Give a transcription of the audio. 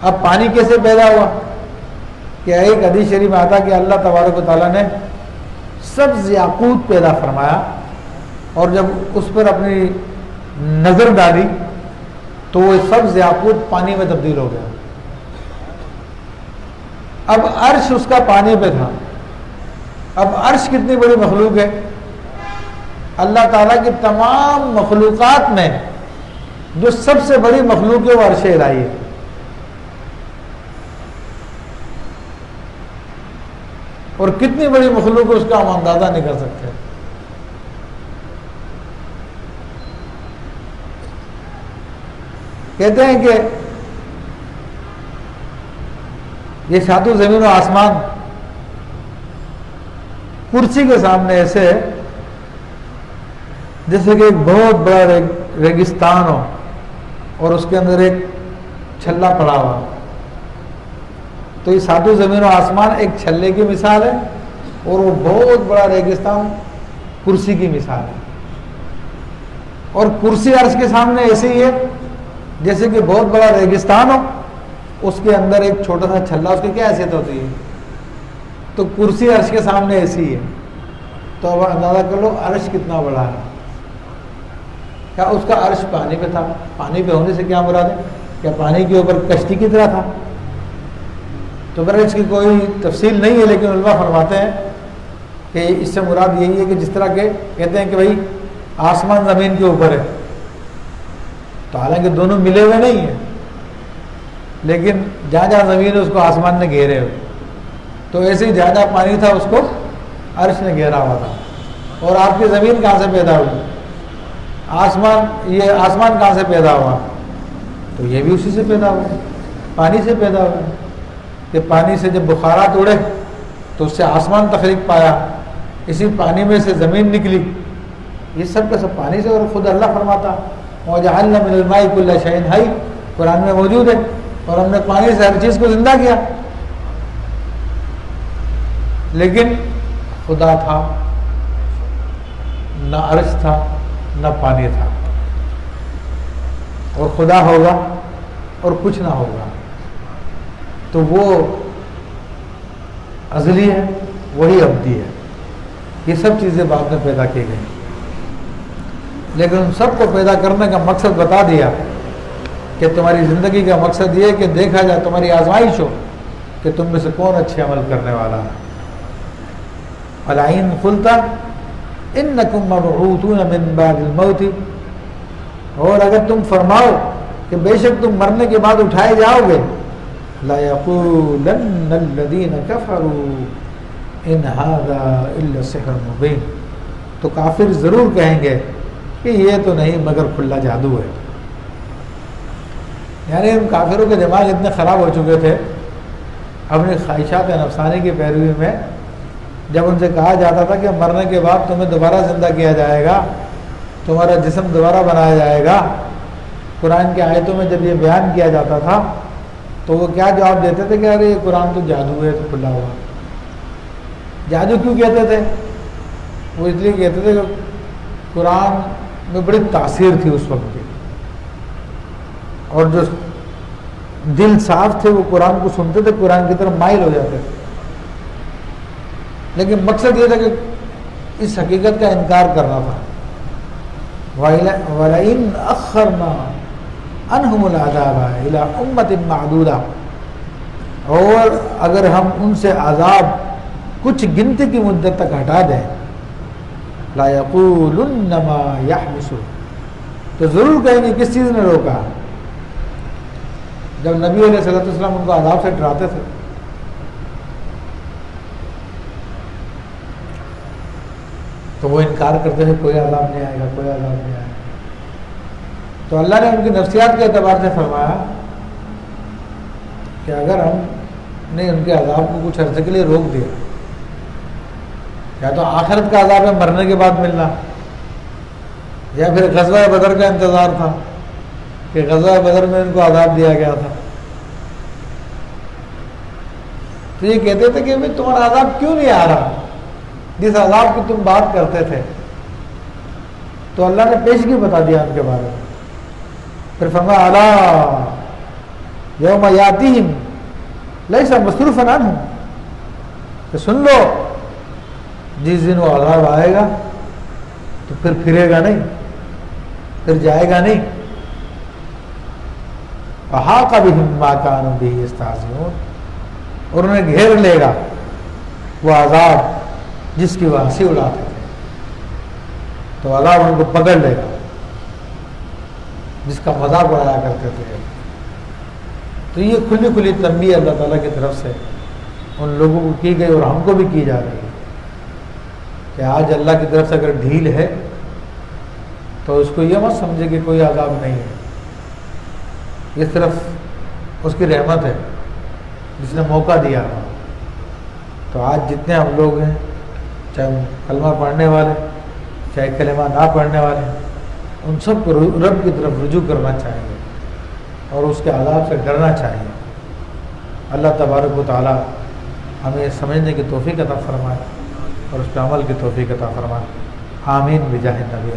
اب پانی کیسے پیدا ہوا؟ کہ ایک حدیث شریف میں آتا کہ اللہ تبارک و تعالیٰ نے سبز یاقوت پیدا فرمایا، اور جب اس پر اپنی نظر ڈالی تو وہ سبز یاقوت پانی میں تبدیل ہو گیا۔ اب عرش اس کا پانی پہ تھا۔ اب عرش کتنی بڑی مخلوق ہے؟ اللہ تعالیٰ کی تمام مخلوقات میں جو سب سے بڑی مخلوق ہے وہ عرش الہی ہے۔ اور کتنی بڑی مخلوق ہے اس کا ہم اندازہ نہیں کر سکتے۔ کہتے ہیں کہ یہ ساتوں زمین و آسمان کرسی کے سامنے ایسے ہے جیسے کہ ایک بہت بڑا ریگستان ہو اور اس کے اندر ایک چھلا پڑا ہوا۔ تو یہ ساتوں زمین و آسمان ایک چھلے کی مثال ہے، اور وہ بہت بڑا ریگستان کرسی کی مثال ہے۔ اور کرسی عرش کے سامنے ایسے ہی ہے جیسے کہ بہت بڑا ریگستان ہو، اس کے اندر ایک چھوٹا سا چھلا، اس کی کیا حیثیت ہوتی ہے؟ تو کرسی عرش کے سامنے ایسی ہے۔ تو اب اندازہ کر لو عرش کتنا بڑا ہے۔ کیا اس کا عرش پانی پہ تھا؟ پانی پہ ہونے سے کیا مراد ہے؟ کیا پانی کے اوپر کشتی کی طرح تھا؟ تو برای اس کی کوئی تفصیل نہیں ہے، لیکن علماء فرماتے ہیں کہ اس سے مراد یہی ہے کہ جس طرح کے کہتے ہیں کہ بھائی آسمان زمین کے اوپر ہے، تو حالانکہ دونوں ملے ہوئے نہیں ہیں، لیکن جہاں جہاں زمین ہے اس کو آسمان نے گھیرے ہوئے، تو ایسے ہی جہاں جہاں پانی تھا اس کو عرش نے گھیرا ہوا تھا۔ اور آپ کی زمین کہاں سے پیدا ہوئی؟ یہ آسمان کہاں سے پیدا ہوا؟ تو یہ بھی اسی سے پیدا ہوا، پانی سے پیدا ہوا۔ کہ پانی سے جب بخارات اڑے تو اس سے آسمان تخلیق پایا، اسی پانی میں سے زمین نکلی، یہ سب کا سب پانی سے۔ اور خود اللہ فرماتا وَجَعَلْنَا مِنَ الْمَاءِ كُلَّ شَيْءٍ حَيٍّ، قرآن میں موجود ہے، اور ہم نے پانی سے ہر چیز کو زندہ کیا۔ لیکن خدا تھا، نہ عرش تھا نہ پانی تھا، اور خدا ہوگا اور کچھ نہ ہوگا، تو وہ ازلی ہے، وہی ابدی ہے۔ یہ سب چیزیں بعد میں پیدا کی گئی، لیکن ان سب کو پیدا کرنے کا مقصد بتا دیا کہ تمہاری زندگی کا مقصد یہ ہے کہ دیکھا جائے، تمہاری آزمائش ہو کہ تم میں سے کون اچھے عمل کرنے والا ہے۔ وَلَئِن قُلْتَ إِنَّكُمْ مَبْعُوثُونَ مِن بَعْدِ الْمَوْتِ، اور اگر تم فرماؤ کہ بے شک تم مرنے کے بعد اٹھائے جاؤ گے، لَيَقُولَنَّ الَّذِينَ كَفَرُوا إِنْ هَذَا إِلَّا سِحْرٌ مُبِينٌ، تو کافر ضرور کہیں گے کہ یہ تو نہیں مگر کھلا جادو ہے۔ یعنی ان کافروں کے دماغ اتنے خراب ہو چکے تھے اپنی خواہشات نفسانی کی پیروی میں، جب ان سے کہا جاتا تھا کہ مرنے کے بعد تمہیں دوبارہ زندہ کیا جائے گا، تمہارا جسم دوبارہ بنایا جائے گا، قرآن کی آیتوں میں جب یہ بیان کیا جاتا تھا تو وہ کیا جواب دیتے تھے کہ ارے یہ قرآن تو جادو ہے، تو کھلا ہوا۔ جادو کیوں کہتے تھے؟ وہ اس لیے کہتے تھے کہ قرآن میں بڑی تاثیر تھی اس وقت کی، اور جو دل صاف تھے وہ قرآن کو سنتے تھے، قرآن کی طرف مائل ہو جاتے تھے۔ لیکن مقصد یہ تھا کہ اس حقیقت کا انکار کرنا تھا۔ وَلَئِنْ أَخَّرْنَا عَنْهُمُ الْعَذَابَ إِلَىٰ أُمَّةٍ مَّعْدُودَةٍ، اور اگر ہم ان سے عذاب کچھ گنتی کی مدت تک ہٹا دیں، لَيَقُولُنَّ مَا يَحْبِسُ، تو ضرور کہیں گے کس چیز نے روکا۔ جب نبی علیہ الصلوۃ والسلام ان کو عذاب سے ڈراتے تھے تو وہ انکار کرتے تھے کوئی عذاب نہیں آئے گا، کوئی عذاب نہیں آئے گا۔ تو اللہ نے ان کی نفسیات کے اعتبار سے فرمایا کہ اگر ہم نے ان کے عذاب کو کچھ عرصے کے لیے روک دیا، یا تو آخرت کا عذاب ہے مرنے کے بعد ملنا، یا پھر غزوہ بدر کا انتظار تھا کہ غزوہ بدر میں ان کو عذاب دیا گیا تھا، تو یہ کہتے تھے کہ تمہارا عذاب کیوں نہیں آ رہا جس عذاب کی تم بات کرتے تھے۔ تو اللہ نے پیشگی بتا دیا ان کے بارے میں، پھر فرمایا الا یوم یاتیہم لیس مصروفا عنہم، کہ سن لو جس دن وہ عذاب آئے گا تو پھر پھرے گا نہیں، پھر جائے گا نہیں. وحاق بہم ما کانوا بہ یستہزئون، اور انہیں گھیر لے گا وہ عذاب جس کی وہ ہنسی اڑاتے تھے. تو عذاب ان کو پکڑ لے گا جس کا مذاق اڑایا کرتے تھے. تو یہ کھلی کھلی تنبیہ اللہ تعالیٰ کی طرف سے ان لوگوں کو کی گئی اور ہم کو بھی کی جا رہی ہے کہ آج اللہ کی طرف سے اگر ڈھیل ہے تو اس کو یہ مت سمجھے کہ کوئی عذاب نہیں ہے، یہ صرف اس کی رحمت ہے جس نے موقع دیا. تو آج جتنے ہم لوگ ہیں، چاہے کلمہ پڑھنے والے چاہے کلمہ نہ پڑھنے والے، ان سب کو رب کی طرف رجوع کرنا چاہیے اور اس کے عذاب سے ڈرنا چاہیے. اللہ تبارک و تعالی ہمیں سمجھنے کی توفیق عطا فرمائے اور اس پہ عمل کی توفیق عطا فرمائے. آمین بجاہ نبی.